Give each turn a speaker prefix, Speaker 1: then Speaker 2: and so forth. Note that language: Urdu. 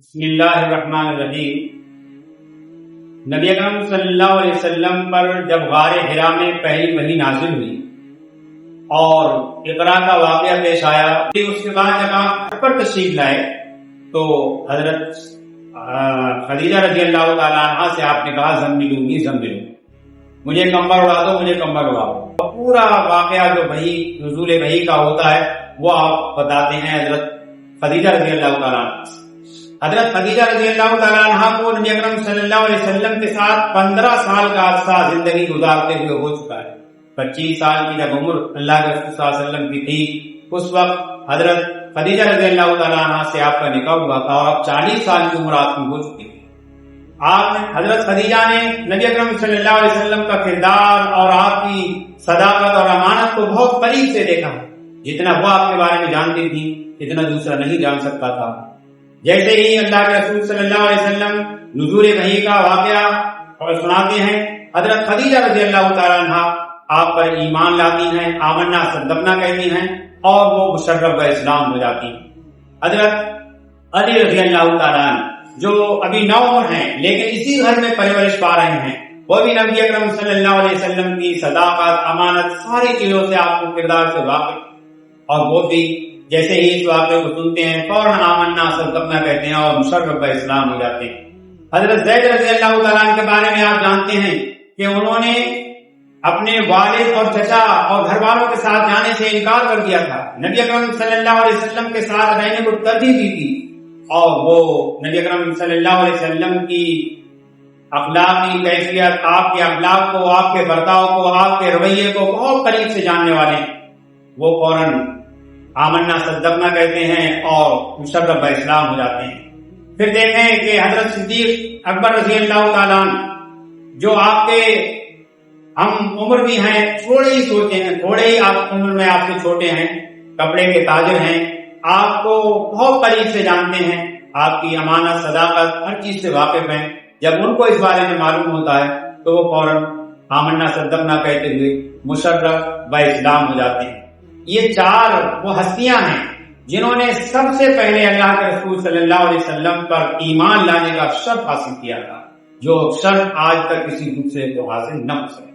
Speaker 1: بسم اللہ الرحمن الرحیم۔ نبی اکرم صلی اللہ علیہ وسلم پر جب غار حرا میں پہلی وحی نازل ہوئی اور اقرا کا واقعہ پیش آیا، اس کے بعد جب آپ پر تشریف لائے تو حضرت خدیجہ رضی اللہ تعالیٰ عنہ سے آپ نے کہا زمبلونی، مجھے کمبل اڑا دو، مجھے کمبل اڑا دو۔ پورا واقعہ جو نزول وحی کا ہوتا ہے وہ آپ بتاتے ہیں حضرت خدیجہ رضی اللہ تعالیٰ عنہ۔ حضرت خدیجہ رضی اللہ تعالیٰ عنہ کو نبی اکرم صلی اللہ علیہ وسلم کے ساتھ 15 سال کا عرصہ زندگی گزارتے ہوئے ہو چکا ہے۔ 25 سال کی جب عمر اللہ کے رسول صلی اللہ علیہ وسلم کی تھی، اس وقت حضرت خدیجہ رضی اللہ تعالیٰ عنہ سے آپ کا نکاح ہوا تھا اور 40 سال کی عمر آپ کی ہو چکی تھی۔ آپ حضرت خدیجہ نے نبی اکرم صلی اللہ علیہ وسلم کا کردار اور آپ کی صداقت اور امانت کو بہت قریب سے دیکھا۔ جتنا وہ آپ کے بارے میں جانتی تھی اتنا دوسرا نہیں جان سکتا تھا۔ جیسے ہی اللہ کے رسول صلی اللہ علیہ وسلم نزول وحی کا واقعہ اور سناتے ہیں، حضرت خدیجہ رضی اللہ تعالیٰ عنہ آپ پر ایمان لاتی ہیں، آمنا صدقنا کہتی ہیں اور وہ مشرف اسلام ہو جاتی ہیں۔ حضرت علی رضی اللہ تعالیٰ عنہ جو ابھی نوعمر ہیں لیکن اسی گھر میں پرورش پا رہے ہیں، وہ بھی نبی اکرم صلی اللہ علیہ وسلم کی صداقت، امانت، ساری چیزوں سے آپ کو کردار سے واقف، اور وہ بھی جیسے ہی اس واقعے کو سنتے ہیں فوراً آمنا صدقنا کہتے ہیں اور مشرف اسلام ہو جاتے ہیں۔ حضرت زید رضی اللہ تعالیٰ عنہ کے بارے میں آپ جانتے ہیں کہ انہوں نے اپنے والد اور چچا اور گھر والوں کے ساتھ جانے سے انکار کر دیا تھا، نبی اکرم صلی اللہ علیہ وسلم کے ساتھ رہنے کو ترجیح دی تھی، اور وہ نبی اکرم صلی اللہ علیہ وسلم کی اخلاقی کیفیت، آپ کے اخلاق کو، آپ کے برتاؤ کو، آپ کے رویے کو بہت قریب سے جاننے والے ہیں۔ وہ فوراً آمنا صدقنا کہتے ہیں اور مشرف اسلام ہو جاتے ہیں۔ پھر دیکھیں کہ حضرت صدیق اکبر رضی اللہ تعالیٰ عنہ جو آپ کے ہم عمر بھی ہیں، تھوڑے ہی آپ عمر میں آپ سے چھوٹے ہیں، کپڑے کے تاجر ہیں، آپ کو بہت قریب سے جانتے ہیں، آپ کی امانت، صداقت، ہر چیز سے واقف ہیں۔ جب ان کو اس بارے میں معلوم ہوتا ہے تو وہ فوراً آمنا صدقنا کہتے ہوئے مشرف اسلام ہو جاتے ہیں۔ یہ 4 وہ ہستیاں ہیں جنہوں نے سب سے پہلے اللہ کے رسول صلی اللہ علیہ وسلم پر ایمان لانے کا شرف حاصل کیا تھا، جو شرف آج تک کسی دوسرے کو حاصل نہ ہو سکے۔